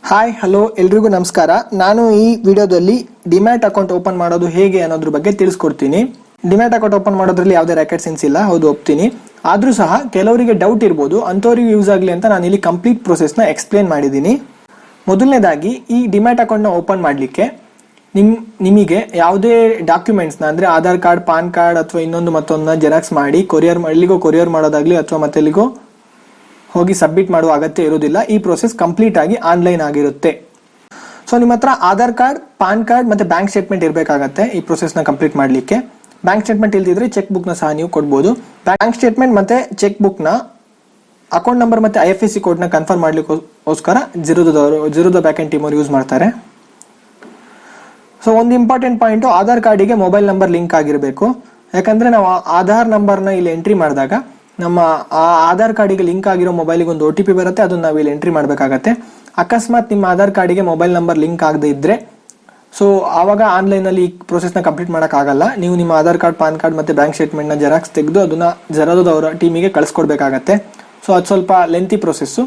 Hi hello ಎಲ್ರಿಗೂ ನಮಸ್ಕಾರ. ನಾನು ಈ ವಿಡಿಯೋದಲ್ಲಿ ಡಿಮ್ಯಾಟ್ ಅಕೌಂಟ್ ಓಪನ್ ಮಾಡೋದು ಹೇಗೆ ಅನ್ನೋದ್ರ ಬಗ್ಗೆ ತಿಳಿಸ್ಕೊಡ್ತೀನಿ. ಡಿಮ್ಯಾಟ್ ಅಕೌಂಟ್ ಓಪನ್ ಮಾಡೋದ್ರಲ್ಲಿ ಯಾವುದೇ ರಾಕೆಟ್ ಸೈನ್ಸ್ ಇಲ್ಲ, ಹೌದು ಒಪ್ತೀನಿ. ಆದರೂ ಸಹ ಕೆಲವರಿಗೆ ಡೌಟ್ ಇರ್ಬೋದು, ಅಂಥವ್ರಿಗೆ ಯೂಸ್ ಆಗಲಿ ಅಂತ ನಾನು ಇಲ್ಲಿ ಕಂಪ್ಲೀಟ್ ಪ್ರೊಸೆಸ್ನ ಎಕ್ಸ್ಪ್ಲೇನ್ ಮಾಡಿದ್ದೀನಿ. ಮೊದಲನೇದಾಗಿ ಈ ಡಿಮ್ಯಾಟ್ ಅಕೌಂಟ್ನ ಓಪನ್ ಮಾಡಲಿಕ್ಕೆ ನಿಮಗೆ ಯಾವುದೇ ಡಾಕ್ಯುಮೆಂಟ್ಸ್ನ ಅಂದರೆ ಆಧಾರ್ ಕಾರ್ಡ್, ಪಾನ್ ಕಾರ್ಡ್ ಅಥವಾ ಇನ್ನೊಂದು ಮತ್ತೊಂದನ್ನ ಜೆರಾಕ್ಸ್ ಮಾಡಿ ಎಲ್ಲಿಗೋ ಕೊರಿಯರ್ ಮಾಡೋದಾಗಲಿ ಅಥವಾ ಮತ್ತೆಲ್ಲಿಗೋ ಹೋಗಿ ಸಬ್ಮಿಟ್ ಮಾಡುವ ಅಗತ್ಯ ಇರುವುದಿಲ್ಲ. ಈ ಪ್ರೋಸೆಸ್ ಕಂಪ್ಲೀಟ್ ಆಗಿ ಆನ್ಲೈನ್ ಆಗಿರುತ್ತೆ. ಸೊ ನಿಮ್ಮ ಹತ್ರ ಆಧಾರ್ ಕಾರ್ಡ್, ಪಾನ್ ಕಾರ್ಡ್ ಮತ್ತೆ ಬ್ಯಾಂಕ್ ಸ್ಟೇಟ್ಮೆಂಟ್ ಇರಬೇಕಾಗತ್ತೆ ಈ ಪ್ರೋಸೆಸ್ನ ಕಂಪ್ಲೀಟ್ ಮಾಡಲಿಕ್ಕೆ. ಬ್ಯಾಂಕ್ ಸ್ಟೇಟ್ಮೆಂಟ್ ಇಲ್ದಿದ್ರೆ ಚೆಕ್ ಬುಕ್ನ ಸಹ ನೀವು ಕೊಡ್ಬೋದು. ಬ್ಯಾಂಕ್ ಸ್ಟೇಟ್ಮೆಂಟ್ ಮತ್ತೆ ಚೆಕ್ ಬುಕ್ನ ಅಕೌಂಟ್ ನಂಬರ್ ಮತ್ತೆ IFSC ಕೋಡ್ನ ಕನ್ಫರ್ಮ್ ಮಾಡ್ಲಿಕ್ಕೋಸ್ಕರ ಜಿರೋದ ಬ್ಯಾಕ್ ಎಂಡ್ ಟೀಮ್ ಅವರು ಯೂಸ್ ಮಾಡ್ತಾರೆ. ಸೊ ಒಂದು ಇಂಪಾರ್ಟೆಂಟ್ ಪಾಯಿಂಟು, ಆಧಾರ್ ಕಾರ್ಡಿಗೆ ಮೊಬೈಲ್ ನಂಬರ್ ಲಿಂಕ್ ಆಗಿರಬೇಕು. ಯಾಕಂದ್ರೆ ನಾವು ಆಧಾರ್ ನಂಬರ್ನ ಇಲ್ಲಿ ಎಂಟ್ರಿ ಮಾಡಿದಾಗ ನಮ್ಮ ಆಧಾರ್ ಕಾರ್ಡಿಗೆ ಲಿಂಕ್ ಆಗಿರೋ ಮೊಬೈಲಿಗೆ ಒಂದು OTP ಬರುತ್ತೆ, ಅದನ್ನ ನಾವು ಇಲ್ಲಿ ಎಂಟ್ರಿ ಮಾಡಬೇಕಾಗತ್ತೆ. ಅಕಸ್ಮಾತ್ ನಿಮ್ಮ ಆಧಾರ್ ಕಾರ್ಡಿಗೆ ಮೊಬೈಲ್ ನಂಬರ್ ಲಿಂಕ್ ಆಗದೆ ಇದ್ರೆ ಸೊ ಆವಾಗ ಆನ್ಲೈನಲ್ಲಿ ಈ ಪ್ರೊಸೆಸ್ನ ಕಂಪ್ಲೀಟ್ ಮಾಡೋಕ್ಕಾಗಲ್ಲ. ನೀವು ನಿಮ್ಮ ಆಧಾರ್ ಕಾರ್ಡ್, ಪಾನ್ ಕಾರ್ಡ್ ಮತ್ತೆ ಬ್ಯಾಂಕ್ ಸ್ಟೇಟ್ಮೆಂಟ್ನ ಜೆರಾಕ್ಸ್ ತೆಗೆದು ಅದನ್ನ ಜೆರಾದವರ ಟೀಮಿಗೆ ಕಳಿಸ್ಕೊಡ್ಬೇಕಾಗತ್ತೆ. ಸೊ ಅದು ಸ್ವಲ್ಪ ಲೆಂತಿ ಪ್ರೊಸೆಸ್ಸು.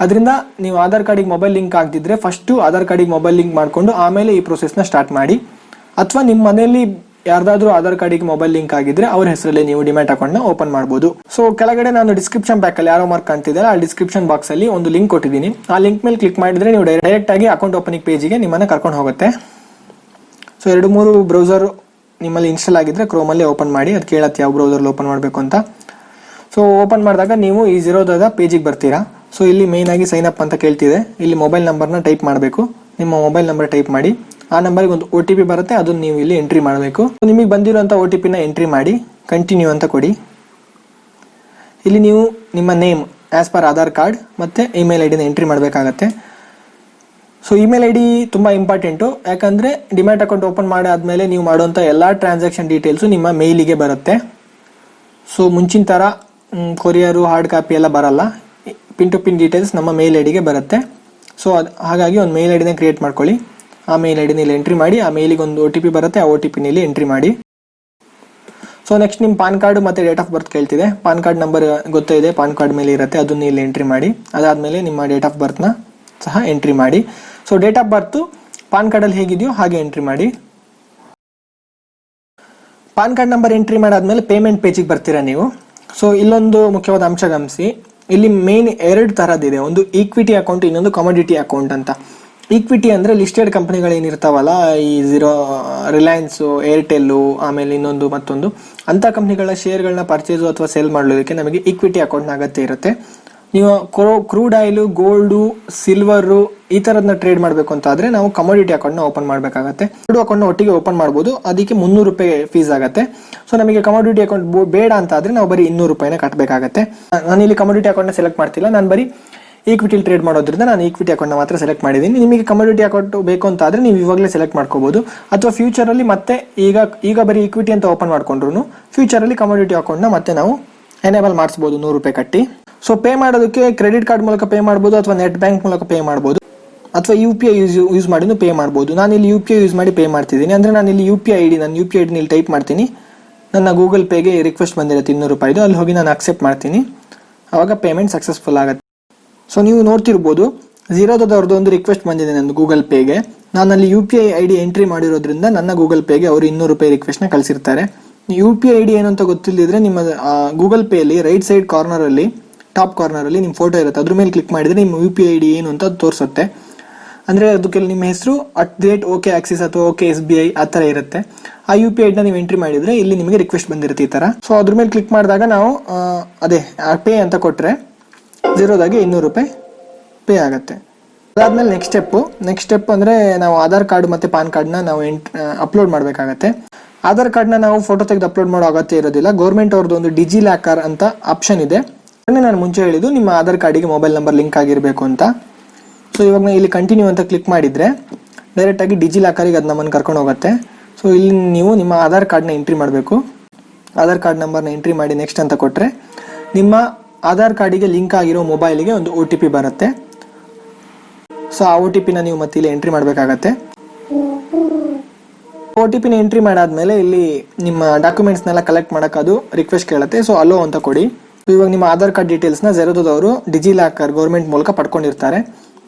ಅದರಿಂದ ನೀವು ಆಧಾರ್ ಕಾರ್ಡಿಗೆ ಮೊಬೈಲ್ ಲಿಂಕ್ ಆಗದಿದ್ರೆ ಫಸ್ಟು ಆಧಾರ್ ಕಾರ್ಡಿಗೆ ಮೊಬೈಲ್ ಲಿಂಕ್ ಮಾಡಿಕೊಂಡು ಆಮೇಲೆ ಈ ಪ್ರೊಸೆಸ್ನ ಸ್ಟಾರ್ಟ್ ಮಾಡಿ. ಅಥವಾ ನಿಮ್ಮ ಮನೆಯಲ್ಲಿ ಯಾರ್ದಾದ್ರೂ ಆಧಾರ್ ಕಾರ್ಡಿಗೆ ಮೊಬೈಲ್ ಲಿಂಕ್ ಆಗಿದ್ರೆ ಅವ್ರ ಹೆಸರಲ್ಲಿ ನೀವು ಡಿಮ್ಯಾಟ್ ಅಕೌಂಟ್ನ ಓಪನ್ ಮಾಡಬಹುದು. ಸೊ ಕೆಳಗಡೆ ನಾನು ಡಿಸ್ಕ್ರಿಪ್ಷನ್ ಬ್ಯಾಕಲ್ಲಿ ಯಾರೋ ಮಾರ್ಕ್ ಕಾಣ್ತಿದ್ದಾರೆ, ಆ ಡಿಸ್ಕ್ರಿಪ್ಷನ್ ಬಾಕ್ಸ್ ಅಲ್ಲಿ ಒಂದು ಲಿಂಕ್ ಕೊಟ್ಟಿದ್ದೀನಿ. ಆ ಲಿಂಕ್ ಮೇಲೆ ಕ್ಲಿಕ್ ಮಾಡಿದ್ರೆ ನೀವು ಡೈರೆಕ್ಟ್ ಆಗಿ ಅಕೌಂಟ್ ಓಪನಿಂಗ್ ಪೇಜಿಗೆ ನಿಮ್ಮನ್ನ ಕರ್ಕೊಂಡು ಹೋಗುತ್ತೆ. ಸೊ 2-3 ಬ್ರೌಸರ್ ನಿಮ್ಮಲ್ಲಿ ಇನ್ಸ್ಟಾಲ್ ಆಗಿದ್ರೆ ಕ್ರೋಮಲ್ಲಿ ಓಪನ್ ಮಾಡಿ, ಅದು ಕೇಳತ್ತೆ ಯಾವ ಬ್ರೌಸರ್ಲಿ ಓಪನ್ ಮಾಡಬೇಕು ಅಂತ. ಸೊ ಓಪನ್ ಮಾಡಿದಾಗ ನೀವು ಈ ಜಿರೋದ ಪೇಜಿಗೆ ಬರ್ತೀರಾ. ಸೊ ಇಲ್ಲಿ ಮೇನ್ ಆಗಿ ಸೈನ್ ಅಪ್ ಅಂತ ಕೇಳ್ತಿದೆ. ಇಲ್ಲಿ ಮೊಬೈಲ್ ನಂಬರ್ನ ಟೈಪ್ ಮಾಡಬೇಕು. ನಿಮ್ಮ ಮೊಬೈಲ್ ನಂಬರ್ ಟೈಪ್ ಮಾಡಿ, ಆ ನಂಬರ್ಗೆ ಒಂದು OTP ಬರುತ್ತೆ, ಅದನ್ನ ನೀವು ಇಲ್ಲಿ ಎಂಟ್ರಿ ಮಾಡಬೇಕು. ನಿಮಗೆ ಬಂದಿರುವಂಥ OTPನ ಎಂಟ್ರಿ ಮಾಡಿ ಕಂಟಿನ್ಯೂ ಅಂತ ಕೊಡಿ. ಇಲ್ಲಿ ನೀವು ನಿಮ್ಮ name as per Aadhaar card ಮತ್ತೆ ಇಮೇಲ್ ಐಡಿನ ಎಂಟ್ರಿ ಮಾಡಬೇಕಾಗತ್ತೆ. ಸೊ ಇಮೇಲ್ ಐಡಿ ತುಂಬ ಇಂಪಾರ್ಟೆಂಟು, ಯಾಕಂದರೆ ಡಿಮ್ಯಾಟ್ ಅಕೌಂಟ್ ಓಪನ್ ಮಾಡಾದ್ಮೇಲೆ ನೀವು ಮಾಡುವಂಥ ಎಲ್ಲ ಟ್ರಾನ್ಸಾಕ್ಷನ್ ಡೀಟೇಲ್ಸು ನಿಮ್ಮ ಮೇಲಿಗೆ ಬರುತ್ತೆ. ಸೊ ಮುಂಚಿನ ಥರ ಕೊರಿಯರು, ಹಾರ್ಡ್ ಕಾಪಿ ಎಲ್ಲ ಬರಲ್ಲ. ಪಿನ್ ಟು ಪಿನ್ ಡೀಟೇಲ್ಸ್ ನಮ್ಮ ಮೇಲ್ ಐಡಿಗೆ ಬರುತ್ತೆ. ಸೊ ಹಾಗಾಗಿ ಒಂದು ಮೇಲ್ ಐಡಿನ ಕ್ರಿಯೇಟ್ ಮಾಡ್ಕೊಳ್ಳಿ. ಆ ಮೇಲ್ ಐಡಿನ ಇಲ್ಲಿ ಎಂಟ್ರಿ ಮಾಡಿ, ಆ ಮೇಲಿಗೆ ಒಂದು OTP ಬರುತ್ತೆ, ಆ OTPನ ಇಲ್ಲಿ ಎಂಟ್ರಿ ಮಾಡಿ. ಸೊ ನೆಕ್ಸ್ಟ್ ನಿಮ್ಮ ಪಾನ್ ಕಾರ್ಡ್ ಮತ್ತೆ ಡೇಟ್ ಆಫ್ ಬರ್ತ್ ಕೇಳ್ತಿದೆ. ಪಾನ್ ಕಾರ್ಡ್ ನಂಬರ್ ಗೊತ್ತೇ ಇದೆ, ಪಾನ್ ಕಾರ್ಡ್ ಮೇಲೆ ಇರುತ್ತೆ, ಅದನ್ನ ಇಲ್ಲಿ ಎಂಟ್ರಿ ಮಾಡಿ. ಅದಾದಮೇಲೆ ನಿಮ್ಮ ಡೇಟ್ ಆಫ್ ಬರ್ತ್ನ ಸಹ ಎಂಟ್ರಿ ಮಾಡಿ. So date of birth PAN ಕಾರ್ಡಲ್ಲಿ ಹೇಗಿದೆಯೋ ಹಾಗೆ ಎಂಟ್ರಿ ಮಾಡಿ. ಪಾನ್ ಕಾರ್ಡ್ ನಂಬರ್ ಎಂಟ್ರಿ ಮಾಡಾದ್ಮೇಲೆ ಪೇಮೆಂಟ್ ಪೇಜಿಗೆ ಬರ್ತೀರಾ ನೀವು. ಸೊ ಇಲ್ಲೊಂದು ಮುಖ್ಯವಾದ ಅಂಶ ಗಮನಿಸಿ, ಇಲ್ಲಿ ಮೇನ್ 2 ಥರದ್ದಿದೆ. ಒಂದು ಈಕ್ವಿಟಿ ಅಕೌಂಟ್, ಇನ್ನೊಂದು ಕಮೋಡಿಟಿ ಅಕೌಂಟ್ ಅಂತ. ಈಕ್ವಿಟಿ ಅಂದರೆ ಲಿಸ್ಟೆಡ್ ಕಂಪ್ನಿಗಳೇನಿರ್ತಾವಲ್ಲ, ಈ ರಿಲಯನ್ಸು, ಏರ್ಟೆಲ್ಲು, ಆಮೇಲೆ ಇನ್ನೊಂದು ಮತ್ತೊಂದು ಅಂಥ ಕಂಪ್ನಿಗಳ ಶೇರ್ಗಳನ್ನ ಪರ್ಚೇಸು ಅಥವಾ ಸೇಲ್ ಮಾಡೋದಕ್ಕೆ ನಮಗೆ ಈಕ್ವಿಟಿ ಅಕೌಂಟ್ನ ಅಗತ್ಯ ಇರುತ್ತೆ. ನೀವು ಕ್ರೂಡ್ ಆಯಿಲು, ಗೋಲ್ಡು, ಸಿಲ್ವರು ಈ ಥರದನ್ನ ಟ್ರೇಡ್ ಮಾಡಬೇಕು ಅಂತ ಆದರೆ ನಾವು ಕಮೋಡಿಟಿ ಅಕೌಂಟ್ನ ಓಪನ್ ಮಾಡಬೇಕಾಗತ್ತೆ. 2 ಅಕೌಂಟ್ನ ಒಟ್ಟಿಗೆ ಓಪನ್ ಮಾಡ್ಬೋದು, ಅದಕ್ಕೆ 300 ರೂಪಾಯಿ ಫೀಸ್ ಆಗುತ್ತೆ. ಸೊ ನಮಗೆ ಕಮೋಡಿಟಿ ಅಕೌಂಟ್ ಬೇಡ ಅಂತ ಆದರೆ ನಾವು ಬರೀ 200 ರೂಪಾಯಿನ ಕಟ್ಟಬೇಕಾಗತ್ತೆ. ನಾನು ಇಲ್ಲಿ ಕಮೋಡಿಟಿ ಅಕೌಂಟ್ನ ಸೆಲೆಕ್ಟ್ ಮಾಡ್ತಿಲ್ಲ, ನಾನು ಬರೀ ಈಕ್ವಿಟಿಲಿ ಟ್ರೇಡ್ ಮಾಡೋದ್ರಿಂದ ನಾನು ಈಕ್ವಿಟಿ ಅಕೌಂಟ್ನ ಮಾತ್ರ ಸೆಲೆಕ್ಟ್ ಮಾಡಿದ್ದೀನಿ. ನಿಮಗೆ ಕಮೋಡಿಟಿ ಅಕೌಂಟ್ ಬೇಕು ಅಂತ ಆದರೆ ನೀವು ಇವಾಗಲೇ ಸೆಲೆಕ್ಟ್ ಮಾಡ್ಕೋಬಹುದು. ಅಥವಾ ಫ್ಯೂಚರಲ್ಲಿ ಮತ್ತೆ ಈಗ ಬರೀ ಈಕ್ವಿಟಿ ಅಂತ ಓಪನ್ ಮಾಡ್ಕೊಂಡ್ರು ಫ್ಯೂಚರಲ್ಲಿ ಕಮೋಡಿಟಿ ಅಕೌಂಟ್ನ ಮತ್ತೆ ನಾವು ಎನೇಬಲ್ ಮಾಡಿಸ್ಬೋದು 100 ರೂಪಾಯಿ ಕಟ್ಟಿ. ಸೊ ಪೇ ಮಾಡೋದಕ್ಕೆ ಕ್ರೆಡಿಟ್ ಕಾರ್ಡ್ ಮೂಲಕ ಪೇ ಮಾಡ್ಬೋದು, ಅಥವಾ ನೆಟ್ ಬ್ಯಾಂಕ್ ಮೂಲಕ ಪೇ ಮಾಡ್ಬೋದು, ಅಥವಾ UPI ಯೂಸ್ ಮಾಡಿನೂ ಪೇ ಮಾಡ್ಬೋದು. ನಾನು ಇಲ್ಲಿ UPI ಯೂಸ್ ಮಾಡಿ ಪೇ ಮಾಡ್ತಿದ್ದೀನಿ. ಅಂದರೆ ನಾನು ಇಲ್ಲಿ UPI ID ಇಲ್ಲಿ ಟೈಪ್ ಮಾಡ್ತೀನಿ. ನನ್ನ ಗೂಗಲ್ ಪೇಗೆ ರಿಕ್ವೆಸ್ಟ್ ಬಂದಿರುತ್ತೆ 200 ರೂಪಾಯಿದು, ಅಲ್ಲಿ ಹೋಗಿ ನಾನು ಅಕ್ಸೆಪ್ಟ್ ಮಾಡ್ತೀನಿ. ಆವಾಗ ಪೇಮೆಂಟ್ ಸಕ್ಸಸ್ಫುಲ್ ಆಗುತ್ತೆ. ಸೊ ನೀವು ನೋಡ್ತಿರ್ಬೋದು, ಜಿರೋದವ್ರದ್ದು ಒಂದು ರಿಕ್ವೆಸ್ಟ್ ಬಂದಿದೆ ನನ್ನ ಗೂಗಲ್ ಪೇಗೆ. ನಾನು ಅಲ್ಲಿ UPI ID ಎಂಟ್ರಿ ಮಾಡಿರೋದ್ರಿಂದ ನನ್ನ ಗೂಗಲ್ ಪೇಗೆ ಅವರು 200 ರೂಪಾಯಿ ರಿಕ್ವೆಸ್ಟ್ನ ಕಳಿಸಿರ್ತಾರೆ. UPI ID ಏನು ಅಂತ ಗೊತ್ತಿಲ್ಲದಿದ್ರೆ ನಿಮ್ಮ ಗೂಗಲ್ ಪೇಯಲ್ಲಿ ರೈಟ್ ಸೈಡ್ ಕಾರ್ನರಲ್ಲಿ, ಟಾಪ್ ಕಾರ್ನರಲ್ಲಿ ನಿಮ್ಮ ಫೋಟೋ ಇರುತ್ತೆ, ಅದ್ರ ಮೇಲೆ ಕ್ಲಿಕ್ ಮಾಡಿದರೆ ನಿಮ್ಮ UPI ID ಏನು ಅಂತ ತೋರಿಸುತ್ತೆ. ಅಂದರೆ ಅದಕ್ಕೆ ನಿಮ್ಮ ಹೆಸರು @OK Axis ಅಥವಾ OK SBI ಆ ಥರ ಇರುತ್ತೆ. ಆ UPI ID ನೀವು ಎಂಟ್ರಿ ಮಾಡಿದರೆ ಇಲ್ಲಿ ನಿಮಗೆ ರಿಕ್ವೆಸ್ಟ್ ಬಂದಿರುತ್ತೆ ಈ ಥರ. ಸೊ ಅದ್ರ ಮೇಲೆ ಕ್ಲಿಕ್ ಮಾಡಿದಾಗ ನಾವು ಪೇ ಅಂತ ಕೊಟ್ಟರೆ ಜಿರೋದಾಗಿ 200 ರೂಪಾಯಿ ಪೇ ಆಗುತ್ತೆ. ಅದಾದಮೇಲೆ ನೆಕ್ಸ್ಟ್ ಸ್ಟೆಪ್ ಅಂದರೆ ನಾವು ಆಧಾರ್ ಕಾರ್ಡ್ ಮತ್ತು ಪಾನ್ ಕಾರ್ಡ್ನ ನಾವು ಅಪ್ಲೋಡ್ ಮಾಡಬೇಕಾಗತ್ತೆ. ಆಧಾರ್ ಕಾರ್ಡ್ನ ನಾವು ಫೋಟೋ ತೆಗೆದು ಅಪ್ಲೋಡ್ ಮಾಡೋ ಅಗತ್ಯ ಇರೋದಿಲ್ಲ. ಗೌರ್ಮೆಂಟ್ ಅವ್ರದ್ದು ಒಂದು ಡಿಜಿಲಾಕರ್ ಅಂತ ಆಪ್ಷನ್ ಇದೆ. ನಾನು ಮುಂಚೆ ಹೇಳಿದ್ದು ನಿಮ್ಮ ಆಧಾರ್ ಕಾರ್ಡಿಗೆ ಮೊಬೈಲ್ ನಂಬರ್ ಲಿಂಕ್ ಆಗಿರಬೇಕು ಅಂತ. ಸೊ ಇವಾಗ ನಾನು ಇಲ್ಲಿ ಕಂಟಿನ್ಯೂ ಅಂತ ಕ್ಲಿಕ್ ಮಾಡಿದರೆ ಡೈರೆಕ್ಟಾಗಿ ಡಿಜಿಲಾಕರಿಗೆ ಅದು ನಮ್ಮನ್ನು ಕರ್ಕೊಂಡು ಹೋಗುತ್ತೆ. ಸೊ ಇಲ್ಲಿ ನೀವು ನಿಮ್ಮ ಆಧಾರ್ ಕಾರ್ಡ್ನ ಎಂಟ್ರಿ ಮಾಡಬೇಕು. ಆಧಾರ್ ಕಾರ್ಡ್ ನಂಬರ್ನ ಎಂಟ್ರಿ ಮಾಡಿ ನೆಕ್ಸ್ಟ್ ಅಂತ ಕೊಟ್ಟರೆ ನಿಮ್ಮ ಆಧಾರ್ ಕಾರ್ಡಿಗೆ ಲಿಂಕ್ ಆಗಿರೋ ಮೊಬೈಲಿಗೆ ಒಂದು OTP ಬರುತ್ತೆ. ಸೊ ಆ OTPನ ನೀವು ಮತ್ತೆ ಇಲ್ಲಿ ಎಂಟ್ರಿ ಮಾಡಬೇಕಾಗತ್ತೆ. OTPನ ಎಂಟ್ರಿ ಮಾಡಾದ್ಮೇಲೆ ಇಲ್ಲಿ ನಿಮ್ಮ ಡಾಕ್ಯುಮೆಂಟ್ಸ್ನೆಲ್ಲ ಕಲೆಕ್ಟ್ ಮಾಡೋಕೆ ಅದು ರಿಕ್ವೆಸ್ಟ್ ಕೇಳುತ್ತೆ. ಸೊ ಅಲೋ ಅಂತ ಕೊಡಿ. ಇವಾಗ ನಿಮ್ಮ ಆಧಾರ್ ಕಾರ್ಡ್ ಡೀಟೇಲ್ಸ್ನ ಜಿರೋದವರು ಡಿಜಿಲಾಕರ್ ಗೌರ್ಮೆಂಟ್ ಮೂಲಕ ಪಡ್ಕೊಂಡಿರ್ತಾರೆ.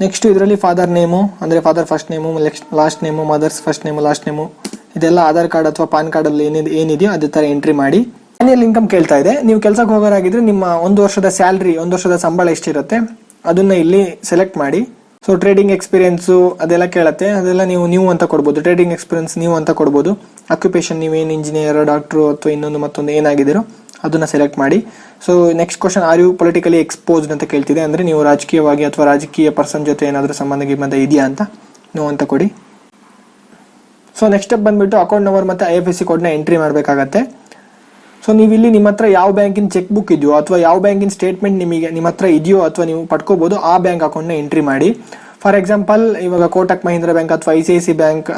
ನೆಕ್ಸ್ಟ್ ಇದರಲ್ಲಿ ಫಾದರ್ ನೇಮು ಅಂದರೆ father first name, last name, mother's first name, last name, ಇದೆಲ್ಲ ಆಧಾರ್ ಕಾರ್ಡ್ ಅಥವಾ ಪಾನ್ ಕಾರ್ಡಲ್ಲಿ ಏನಿದೆಯೋ ಅದೇ ಥರ ಎಂಟ್ರಿ ಮಾಡಿ. ಆನ್ಯಲ್ ಇನ್ಕಮ್ ಕೇಳ್ತಾ ಇದೆ. ನೀವು ಕೆಲಸಕ್ಕೆ ಹೋಗೋರಾಗಿದ್ರೆ ನಿಮ್ಮ 1 ವರ್ಷದ ಸ್ಯಾಲ್ರಿ, 1 ವರ್ಷದ ಸಂಬಳ ಎಷ್ಟಿರುತ್ತೆ ಅದನ್ನ ಇಲ್ಲಿ ಸೆಲೆಕ್ಟ್ ಮಾಡಿ. ಸೊ ಟ್ರೇಡಿಂಗ್ ಎಕ್ಸ್ಪೀರಿಯನ್ಸು ಅದೆಲ್ಲ ಕೇಳುತ್ತೆ, ಅದೆಲ್ಲ ನೀವು ಅಂತ ಕೊಡ್ಬೋದು. ಟ್ರೇಡಿಂಗ್ ಎಕ್ಸ್ಪೀರಿಯನ್ಸ್ ನೀವು ಅಂತ ಕೊಡ್ಬೋದು. ಆಕ್ಯುಪೇಷನ್ ನೀವೇನು ಇಂಜಿನಿಯರ್, ಡಾಕ್ಟ್ರು ಅಥವಾ ಇನ್ನೊಂದು ಮತ್ತೊಂದು ಏನಾಗಿದ್ದೀರೋ ಅದನ್ನ ಸೆಲೆಕ್ಟ್ ಮಾಡಿ. So next question, are you politically exposed ಅಂತ ಕೇಳ್ತಿದೆ. ಅಂದರೆ ನೀವು ರಾಜಕೀಯವಾಗಿ ಅಥವಾ ರಾಜಕೀಯ ಪರ್ಸನ್ ಜೊತೆ ಏನಾದರೂ ಸಂಬಂಧ ಇದೆಯಾ ಅಂತ ನೋ ಅಂತ ಕೊಡಿ. ಸೊ ನೆಕ್ಸ್ಟ್ ಸ್ಟೆಪ್ ಬಂದ್ಬಿಟ್ಟು ಅಕೌಂಟ್ ನಂಬರ್ ಮತ್ತು IFSC ಕೋಡ್ನ ಎಂಟ್ರಿ ಮಾಡಬೇಕಾಗತ್ತೆ. ಸೊ ನೀವು ಇಲ್ಲಿ ನಿಮ್ಮ ಹತ್ರ ಯಾವ ಬ್ಯಾಂಕಿನ ಚೆಕ್ ಬುಕ್ ಇದೆಯೋ ಅಥವಾ ಯಾವ ಬ್ಯಾಂಕಿನ ಸ್ಟೇಟ್ಮೆಂಟ್ ನಿಮ್ಮ ಹತ್ರ ಇದೆಯೋ ಅಥವಾ ನೀವು ಪಡ್ಕೋಬಹುದು ಆ ಬ್ಯಾಂಕ್ ಅಕೌಂಟ್ನ ಎಂಟ್ರಿ ಮಾಡಿ. ಫಾರ್ ಎಕ್ಸಾಂಪಲ್ ಇವಾಗ ಕೋಟಕ್ ಮಹೀಂದ್ರ ಬ್ಯಾಂಕ್ ಅಥವಾ ICICI ಬ್ಯಾಂಕ್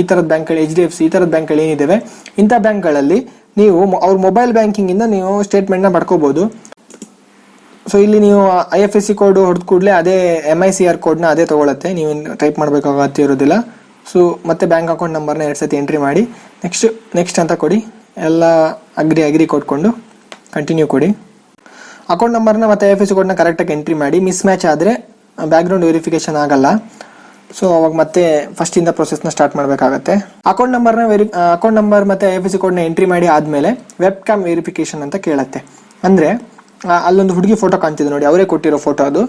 ಈ ಥರದ ಬ್ಯಾಂಕ್ಗಳು, HDFC ಈ ಥರದ ಬ್ಯಾಂಕ್ಗಳು ಏನಿದ್ದಾವೆ ಇಂಥ ಬ್ಯಾಂಕ್ಗಳಲ್ಲಿ ನೀವು ಅವ್ರ ಮೊಬೈಲ್ ಬ್ಯಾಂಕಿಂಗಿಂದ ನೀವು ಸ್ಟೇಟ್ಮೆಂಟ್ನ ಪಡ್ಕೋಬಹುದು. ಸೊ ಇಲ್ಲಿ ನೀವು IFSC ಕೋಡ್ ಹೊಡೆದ ಕೂಡಲೇ ಅದೇ MICR ಕೋಡ್ನ ಅದೇ ತಗೊಳುತ್ತೆ, ನೀವು ಟೈಪ್ ಮಾಡಬೇಕಾಗತ್ತೆ ಇರೋದಿಲ್ಲ. ಸೊ ಮತ್ತೆ ಬ್ಯಾಂಕ್ ಅಕೌಂಟ್ ನಂಬರ್ನ 2 ಸತಿ ಎಂಟ್ರಿ ಮಾಡಿ. ನೆಕ್ಸ್ಟ್ ಅಂತ ಕೊಡಿ. ಎಲ್ಲ ಅಗ್ರಿ ಕೊಟ್ಕೊಂಡು ಕಂಟಿನ್ಯೂ ಕೊಡಿ. ಅಕೌಂಟ್ ನಂಬರ್ನ ಮತ್ತು IFSC ಕೋಡ್ನ ಕರೆಕ್ಟಾಗಿ ಎಂಟ್ರಿ ಮಾಡಿ. ಮಿಸ್ ಮ್ಯಾಚ್ ಆದರೆ ಬ್ಯಾಕ್ಗ್ರೌಂಡ್ ವೆರಿಫಿಕೇಶನ್ ಆಗಲ್ಲ. ಸೊ ಅವಾಗ ಮತ್ತೆ ಫಸ್ಟಿಂದ ಪ್ರೊಸೆಸ್ನ ಸ್ಟಾರ್ಟ್ ಮಾಡಬೇಕಾಗತ್ತೆ. ಅಕೌಂಟ್ ನಂಬರ್ ಮತ್ತು IFSC ಕೋಡ್ನ ಎಂಟ್ರಿ ಮಾಡಿ ಆದಮೇಲೆ ವೆಬ್ ಕ್ಯಾಮ್ ವೆರಿಫಿಕೇಶನ್ ಅಂತ ಕೇಳುತ್ತೆ. ಅಂದರೆ ಅಲ್ಲೊಂದು ಹುಡುಗಿ ಫೋಟೋ ಕಾಣ್ತಿದೆ ನೋಡಿ, ಅವರೇ ಕೊಟ್ಟಿರೋ ಫೋಟೋ ಅದು.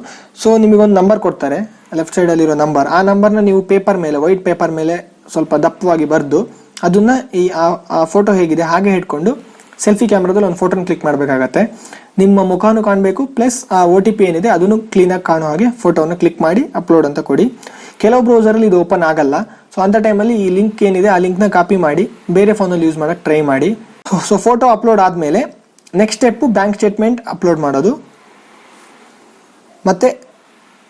ಸೊ ನಿಮಗೊಂದು ನಂಬರ್ ಕೊಡ್ತಾರೆ, ಲೆಫ್ಟ್ ಸೈಡಲ್ಲಿರೋ ನಂಬರ್. ಆ ನಂಬರ್ನ ನೀವು ಪೇಪರ್ ಮೇಲೆ, ವೈಟ್ ಪೇಪರ್ ಮೇಲೆ ಸ್ವಲ್ಪ ದಪ್ಪವಾಗಿ ಬರೆದು ಅದನ್ನ ಆ ಫೋಟೋ ಹೇಗಿದೆ ಹಾಗೆ ಹಿಡ್ಕೊಂಡು ಸೆಲ್ಫಿ ಕ್ಯಾಮ್ರಾದಲ್ಲಿ ಒಂದು ಫೋಟೋನ ಕ್ಲಿಕ್ ಮಾಡಬೇಕಾಗತ್ತೆ. ನಿಮ್ಮ ಮುಖನೂ ಕಾಣಬೇಕು, ಪ್ಲಸ್ ಆ OTP ಏನಿದೆ ಅದನ್ನು ಕ್ಲೀನಾಗಿ ಕಾಣೋ ಹಾಗೆ ಫೋಟೋನ ಕ್ಲಿಕ್ ಮಾಡಿ ಅಪ್ಲೋಡ್ ಅಂತ ಕೊಡಿ. ಕೆಲವು ಬ್ರೌಸರಲ್ಲಿ ಇದು ಓಪನ್ ಆಗಲ್ಲ. ಸೊ ಅಂಥ ಟೈಮಲ್ಲಿ ಈ ಲಿಂಕ್ ಏನಿದೆ ಆ ಲಿಂಕ್ನ ಕಾಪಿ ಮಾಡಿ ಬೇರೆ ಫೋನಲ್ಲಿ ಯೂಸ್ ಮಾಡೋಕ್ಕೆ ಟ್ರೈ ಮಾಡಿ. ಸೊ ಫೋಟೋ ಅಪ್ಲೋಡ್ ಆದಮೇಲೆ next step bank statement upload ಮಾಡೋದು. ಮತ್ತೆ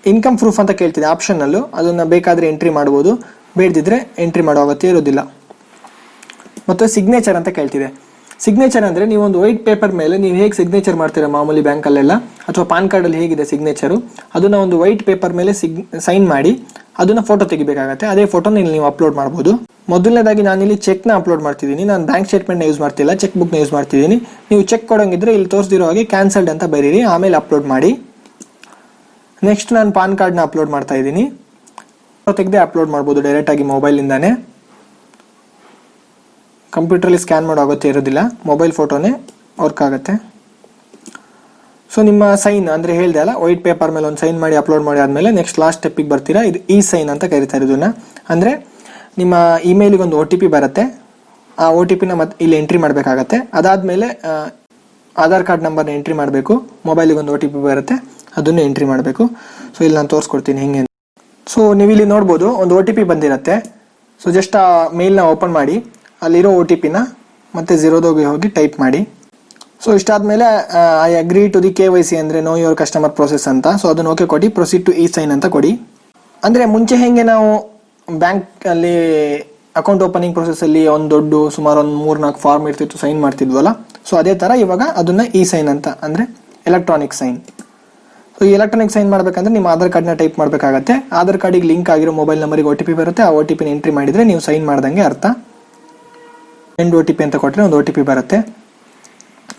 ಇನ್ಕಮ್ ಪ್ರೂಫ್ ಅಂತ ಕೇಳ್ತಿದೆ ಆಪ್ಷನಲ್ಲೂ, ಅದನ್ನು ಬೇಕಾದರೆ ಎಂಟ್ರಿ ಮಾಡ್ಬೋದು, ಬೇಡದಿದ್ರೆ ಎಂಟ್ರಿ ಮಾಡೋ ಅಗತ್ಯ ಇರೋದಿಲ್ಲ. ಮತ್ತು ಸಿಗ್ನೇಚರ್ ಅಂತ ಕೇಳ್ತಿದೆ. ಸಿಗ್ನೇಚರ್ ಅಂದರೆ ನೀವು ಒಂದು ವೈಟ್ ಪೇಪರ್ ಮೇಲೆ ನೀವು ಹೇಗೆ ಸಿಗ್ನೇಚರ್ ಮಾಡ್ತೀರಾ ಮಾಮೂಲಿ ಬ್ಯಾಂಕಲ್ಲೆಲ್ಲ ಅಥವಾ ಪಾನ್ ಕಾರ್ಡಲ್ಲಿ ಹೇಗಿದೆ ಸಿಗ್ನೇಚರು, ಅದನ್ನು ಒಂದು ವೈಟ್ ಪೇಪರ್ ಮೇಲೆ ಸೈನ್ ಮಾಡಿ ಅದನ್ನು ಫೋಟೋ ತೆಗಿಬೇಕಾಗತ್ತೆ. ಅದೇ ಫೋಟೋನ ಇಲ್ಲಿ ನೀವು ಅಪ್ಲೋಡ್ ಮಾಡ್ಬೋದು. ಮೊದಲನೇದಾಗಿ ನಾನಿಲ್ಲಿ ಚೆಕ್ನ ಅಪ್ಲೋಡ್ ಮಾಡ್ತಿದ್ದೀನಿ. ನಾನು ಬ್ಯಾಂಕ್ ಸ್ಟೇಟ್ಮೆಂಟ್ನ ಯೂಸ್ ಮಾಡ್ತಿಲ್ಲ, ಚೆಕ್ ಬುಕ್ನ ಯೂಸ್ ಮಾಡ್ತಿದ್ದೀನಿ. ನೀವು ಚೆಕ್ ಕೊಡೋಂಗಿದ್ರೆ ಇಲ್ಲಿ ತೋರಿಸ್ದಿರೋ ಹಾಗೆ ಕ್ಯಾನ್ಸಲ್ಡ್ ಅಂತ ಬರೀರಿ, ಆಮೇಲೆ ಅಪ್ಲೋಡ್ ಮಾಡಿ. ನೆಕ್ಸ್ಟ್ ನಾನು ಪಾನ್ ಕಾರ್ಡ್ನ ಅಪ್ಲೋಡ್ ಮಾಡ್ತಾ ಇದ್ದೀನಿ. ತೆಗೆದೇ ಅಪ್ಲೋಡ್ ಮಾಡ್ಬೋದು ಡೈರೆಕ್ಟಾಗಿ ಮೊಬೈಲಿಂದಾನೆ. ಕಂಪ್ಯೂಟ್ರಲ್ಲಿ ಸ್ಕ್ಯಾನ್ ಮಾಡೋ ಅಗತ್ಯ ಇರೋದಿಲ್ಲ, ಮೊಬೈಲ್ ಫೋಟೋನೇ ವರ್ಕ್ ಆಗುತ್ತೆ. ಸೊ ನಿಮ್ಮ ಸೈನ್ ಅಂದರೆ ಹೇಳ್ದೆ ಅಲ್ಲ, ವೈಟ್ ಪೇಪರ್ ಮೇಲೆ ಒಂದು ಸೈನ್ ಮಾಡಿ ಅಪ್ಲೋಡ್ ಮಾಡಿ ಆದಮೇಲೆ ನೆಕ್ಸ್ಟ್ ಲಾಸ್ಟ್ ಸ್ಟೆಪ್ಪಿಗೆ ಬರ್ತೀರಾ. ಇದು ಸೈನ್ ಅಂತ ಕರೀತಾರೆ ಇದನ್ನು. ಅಂದರೆ ನಿಮ್ಮ ಇಮೇಲಿಗೆ ಒಂದು OTP ಬರುತ್ತೆ, ಆ OTPನ ಮತ್ತೆ ಇಲ್ಲಿ ಎಂಟ್ರಿ ಮಾಡಬೇಕಾಗತ್ತೆ. ಅದಾದಮೇಲೆ ಆಧಾರ್ ಕಾರ್ಡ್ ನಂಬರ್ನ ಎಂಟ್ರಿ ಮಾಡಬೇಕು, ಮೊಬೈಲಿಗೆ ಒಂದು OTP ಬರುತ್ತೆ, ಅದನ್ನು ಎಂಟ್ರಿ ಮಾಡಬೇಕು. ಸೊ ಇಲ್ಲಿ ನಾನು ತೋರಿಸ್ಕೊಡ್ತೀನಿ ಹೆಂಗೆ. ಸೊ ನೀವು ಇಲ್ಲಿ ನೋಡ್ಬೋದು ಒಂದು OTP ಬಂದಿರುತ್ತೆ. ಸೊ ಜಸ್ಟ್ ಆ ಮೇಲ್ನ ಓಪನ್ ಮಾಡಿ ಅಲ್ಲಿರೋ OTPನ ಮತ್ತೆ 0 ಹೋಗಿ ಟೈಪ್ ಮಾಡಿ. ಸೊ ಇಷ್ಟಾದಮೇಲೆ I agree to the KYC ಅಂದರೆ ನೋ ಯುವರ್ ಕಸ್ಟಮರ್ ಪ್ರೊಸೆಸ್ ಅಂತ. ಸೊ ಅದನ್ನು ಓಕೆ ಕೊಡಿ, ಪ್ರೊಸೀಡ್ ಟು ಸೈನ್ ಅಂತ ಕೊಡಿ. ಅಂದರೆ ಮುಂಚೆ ಹೆಂಗೆ ನಾವು ಬ್ಯಾಂಕಲ್ಲಿ ಅಕೌಂಟ್ ಓಪನಿಂಗ್ ಪ್ರೊಸೆಸ್ಸಲ್ಲಿ ಒಂದು ದೊಡ್ಡ ಸುಮಾರು ಒಂದು 3-4 ಫಾರ್ಮ್ ಇರ್ತಿತ್ತು, ಸೈನ್ ಮಾಡ್ತಿದ್ವಲ್ಲ. ಸೊ ಅದೇ ಥರ ಇವಾಗ ಅದನ್ನು ಸೈನ್ ಅಂತ, ಅಂದರೆ ಎಲೆಕ್ಟ್ರಾನಿಕ್ ಸೈನ್. ಸೊ ಈ ಎಲೆಕ್ಟ್ರಾನಿಕ್ ಸೈನ್ ಮಾಡಬೇಕಂದ್ರೆ ನಿಮ್ಮ ಆಧಾರ್ ಕಾರ್ಡ್ನ ಟೈಪ್ ಮಾಡಬೇಕಾಗತ್ತೆ. ಆಧಾರ್ ಕಾರ್ಡಿಗೆ ಲಿಂಕ್ ಆಗಿರೋ ಮೊಬೈಲ್ ನಂಬರಿಗೆ OTP ಬರುತ್ತೆ. ಆ OTPನ ಎಂಟ್ರಿ ಮಾಡಿದರೆ ನೀವು ಸೈನ್ ಮಾಡ್ದಂಗೆ ಅರ್ಥ. ಎಂಡ್ OTP ಅಂತ ಕೊಟ್ಟರೆ ಒಂದು OTP ಬರುತ್ತೆ,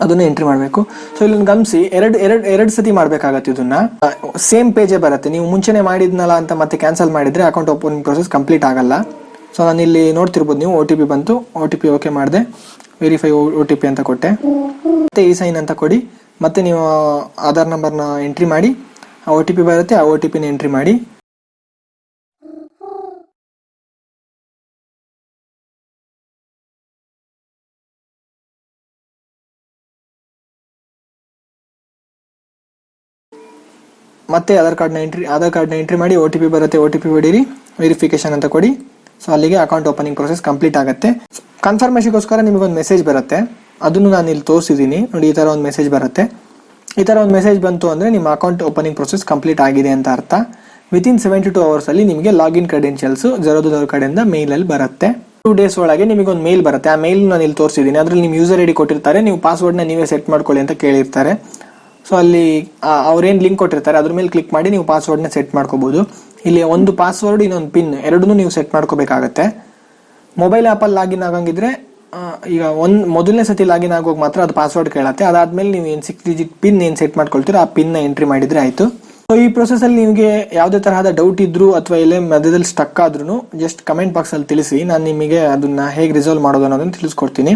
ಅದನ್ನು ಎಂಟ್ರಿ ಮಾಡಬೇಕು. ಸೊ ಇಲ್ಲಿ ಗಮನಿಸಿ, ಎರಡು ಸತಿ ಮಾಡಬೇಕಾಗತ್ತೆ. ಇದನ್ನ ಸೇಮ್ ಪೇಜೇ ಬರುತ್ತೆ. ನೀವು ಮುಂಚೆನೇ ಮಾಡಿದ್ನಲ್ಲ ಅಂತ ಮತ್ತೆ ಕ್ಯಾನ್ಸಲ್ ಮಾಡಿದರೆ ಅಕೌಂಟ್ ಓಪನಿಂಗ್ ಪ್ರೊಸೆಸ್ ಕಂಪ್ಲೀಟ್ ಆಗಲ್ಲ. ಸೊ ನಾನು ಇಲ್ಲಿ ನೋಡ್ತಿರ್ಬೋದು ನೀವು, OTP ಬಂತು, OTP ಓಕೆ ಮಾಡಿದೆ, ವೆರಿಫೈ OTP ಅಂತ ಕೊಟ್ಟೆ, ಮತ್ತೆ ಸೈನ್ ಅಂತ ಕೊಡಿ. ಮತ್ತೆ ನೀವು ಆಧಾರ್ ನಂಬರ್ನ ಎಂಟ್ರಿ ಮಾಡಿ, ಆ OTP ಬರುತ್ತೆ, ಆ OTPನ ಎಂಟ್ರಿ ಮಾಡಿ. ಮತ್ತೆ ಆಧಾರ್ ಕಾರ್ಡ್ನ ಎಂಟ್ರಿ ಮಾಡಿ, OTP ಬರುತ್ತೆ, OTP ಹೊಡೀರಿ, ವೆರಿಫಿಕೇಶನ್ ಅಂತ ಕೊಡಿ. ಸೊ ಅಲ್ಲಿಗೆ ಅಕೌಂಟ್ ಓಪನಿಂಗ್ ಪ್ರೊಸೆಸ್ ಕಂಪ್ಲೀಟ್ ಆಗುತ್ತೆ. ಕನ್ಫರ್ಮೇಷನ್ಗೋಸ್ಕರ ನಿಮಗೊಂದು ಮೆಸೇಜ್ ಬರುತ್ತೆ, ಅದನ್ನು ನಾನು ಇಲ್ಲಿ ತೋರಿಸಿದ್ದೀನಿ ನೋಡಿ. ಈ ಥರ ಒಂದು ಮೆಸೇಜ್ ಬರುತ್ತೆ. ಈ ಥರ ಒಂದು ಮೆಸೇಜ್ ಬಂತು ಅಂದರೆ ನಿಮ್ಮ ಅಕೌಂಟ್ ಓಪನಿಂಗ್ ಪ್ರೊಸೆಸ್ ಕಂಪ್ಲೀಟ್ ಆಗಿದೆ ಅಂತ ಅರ್ಥ. ವಿತಿನ್ 72 ಅವರ್ಸಲ್ಲಿ ನಿಮಗೆ ಲಾಗಿನ್ ಕ್ರೆಡೆನ್ಷಿಯಲ್ಸು ಜೆರೋದವ್ರ ಕಡೆಯಿಂದ ಮೇಲಲ್ಲಿ ಬರುತ್ತೆ. 2 ಡೇಸ್ ಒಳಗೆ ನಿಮಗೊಂದು ಮೇಲ್ ಬರುತ್ತೆ. ಆ ಮೇಲ್ ನಾನು ಇಲ್ಲಿ ತೋರಿಸಿದ್ದೀನಿ. ಅದರಲ್ಲಿ ನಿಮ್ಮ ಯೂಸರ್ ID ಕೊಟ್ಟಿರ್ತಾರೆ, ನೀವು ಪಾಸ್ವರ್ಡ್ನ ನೀವೇ ಸೆಟ್ ಮಾಡ್ಕೊಳ್ಳಿ ಅಂತ ಕೇಳಿರ್ತಾರೆ. ಸೊ ಅಲ್ಲಿ ಅವ್ರೇನು ಲಿಂಕ್ ಕೊಟ್ಟಿರ್ತಾರೆ ಅದ್ರ ಮೇಲೆ ಕ್ಲಿಕ್ ಮಾಡಿ ನೀವು ಪಾಸ್ವರ್ಡ್ನ ಸೆಟ್ ಮಾಡ್ಕೋಬೋದು. ಇಲ್ಲಿ ಒಂದು ಪಾಸ್ವರ್ಡ್, ಇನ್ನೊಂದು ಪಿನ್, ಎರಡನ್ನೂ ನೀವು ಸೆಟ್ ಮಾಡ್ಕೋಬೇಕಾಗತ್ತೆ. ಮೊಬೈಲ್ ಆ್ಯಪಲ್ಲಿ ಲಾಗಿನ್ ಆಗಂಗಿದ್ರೆ ಈಗ ಮೊದಲನೇ ಸತಿ ಲಾಗಿನ್ ಆಗೋಗಿ ಮಾತ್ರ ಅದು ಪಾಸ್ವರ್ಡ್ ಕೇಳತ್ತೆ. ಅದಾದಮೇಲೆ ನೀವು ಏನು 6 ಡಿಜಿಟ್ ಪಿನ್ ಏನು ಸೆಟ್ ಮಾಡ್ಕೊಳ್ತೀರೋ ಆ ಪಿನ್ನ ಎಂಟ್ರಿ ಮಾಡಿದರೆ ಆಯಿತು. ಸೊ ಈ ಪ್ರೊಸೆಸಲ್ಲಿ ನಿಮಗೆ ಯಾವುದೇ ತರಹದ ಡೌಟ್ ಇದ್ರೂ ಅಥವಾ ಎಲ್ಲೇ ಮಧ್ಯದಲ್ಲಿ ಸ್ಟಕ್ ಆದ್ರೂ ಜಸ್ಟ್ ಕಮೆಂಟ್ ಬಾಕ್ಸಲ್ಲಿ ತಿಳಿಸಿ, ನಾನು ನಿಮಗೆ ಅದನ್ನ ಹೇಗೆ ರಿಸಾಲ್ವ್ ಮಾಡೋದು ಅನ್ನೋದನ್ನು ತಿಳಿಸ್ಕೊಡ್ತೀನಿ.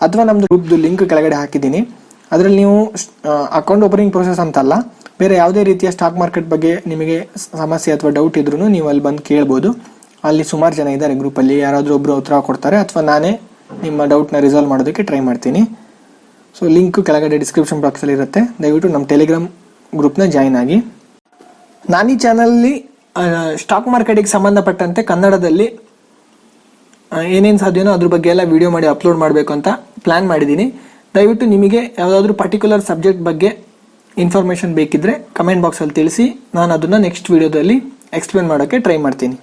ಅಥವಾ ನಮ್ಮದು ಗ್ರೂಪ್ದು ಲಿಂಕ್ ಕೆಳಗಡೆ ಹಾಕಿದ್ದೀನಿ. ಅದರಲ್ಲಿ ನೀವು ಅಕೌಂಟ್ ಓಪನಿಂಗ್ ಪ್ರೊಸೆಸ್ ಅಂತಲ್ಲ, ಬೇರೆ ಯಾವುದೇ ರೀತಿಯ ಸ್ಟಾಕ್ ಮಾರ್ಕೆಟ್ ಬಗ್ಗೆ ನಿಮಗೆ ಸಮಸ್ಯೆ ಅಥವಾ ಡೌಟ್ ಇದ್ರೂ ನೀವು ಅಲ್ಲಿ ಬಂದು ಕೇಳ್ಬೋದು. ಅಲ್ಲಿ ಸುಮಾರು ಜನ ಇದ್ದಾರೆ ಗ್ರೂಪಲ್ಲಿ, ಯಾರಾದರೂ ಒಬ್ಬರು ಉತ್ತರ ಕೊಡ್ತಾರೆ ಅಥವಾ ನಾನೇ ನಿಮ್ಮ ಡೌಟ್ನ ರಿಸಾಲ್ವ್ ಮಾಡೋದಕ್ಕೆ ಟ್ರೈ ಮಾಡ್ತೀನಿ. ಸೊ ಲಿಂಕ್ ಕೆಳಗಡೆ ಡಿಸ್ಕ್ರಿಪ್ಷನ್ ಬಾಕ್ಸಲ್ಲಿ ಇರುತ್ತೆ, ದಯವಿಟ್ಟು ನಮ್ಮ ಟೆಲಿಗ್ರಾಮ್ ಗ್ರೂಪ್ನ ಜಾಯಿನ್ ಆಗಿ. ನಾನು ಈ ಚಾನಲಲ್ಲಿ ಸ್ಟಾಕ್ ಮಾರ್ಕೆಟಿಗೆ ಸಂಬಂಧಪಟ್ಟಂತೆ ಕನ್ನಡದಲ್ಲಿ ಏನೇನು ಸಾಧ್ಯನೋ ಅದ್ರ ಬಗ್ಗೆ ಎಲ್ಲ ವಿಡಿಯೋ ಮಾಡಿ ಅಪ್ಲೋಡ್ ಮಾಡಬೇಕು ಅಂತ ಪ್ಲ್ಯಾನ್ ಮಾಡಿದ್ದೀನಿ. ದಯವಿಟ್ಟು ನಿಮಗೆ ಯಾವುದಾದ್ರೂ ಪರ್ಟಿಕ್ಯುಲರ್ ಸಬ್ಜೆಕ್ಟ್ ಬಗ್ಗೆ ಇನ್ಫಾರ್ಮೇಷನ್ ಬೇಕಿದ್ದರೆ ಕಮೆಂಟ್ ಬಾಕ್ಸಲ್ಲಿ ತಿಳಿಸಿ, ನಾನು ಅದನ್ನು ನೆಕ್ಸ್ಟ್ ವಿಡಿಯೋದಲ್ಲಿ ಎಕ್ಸ್ಪ್ಲೇನ್ ಮಾಡೋಕ್ಕೆ ಟ್ರೈ ಮಾಡ್ತೀನಿ.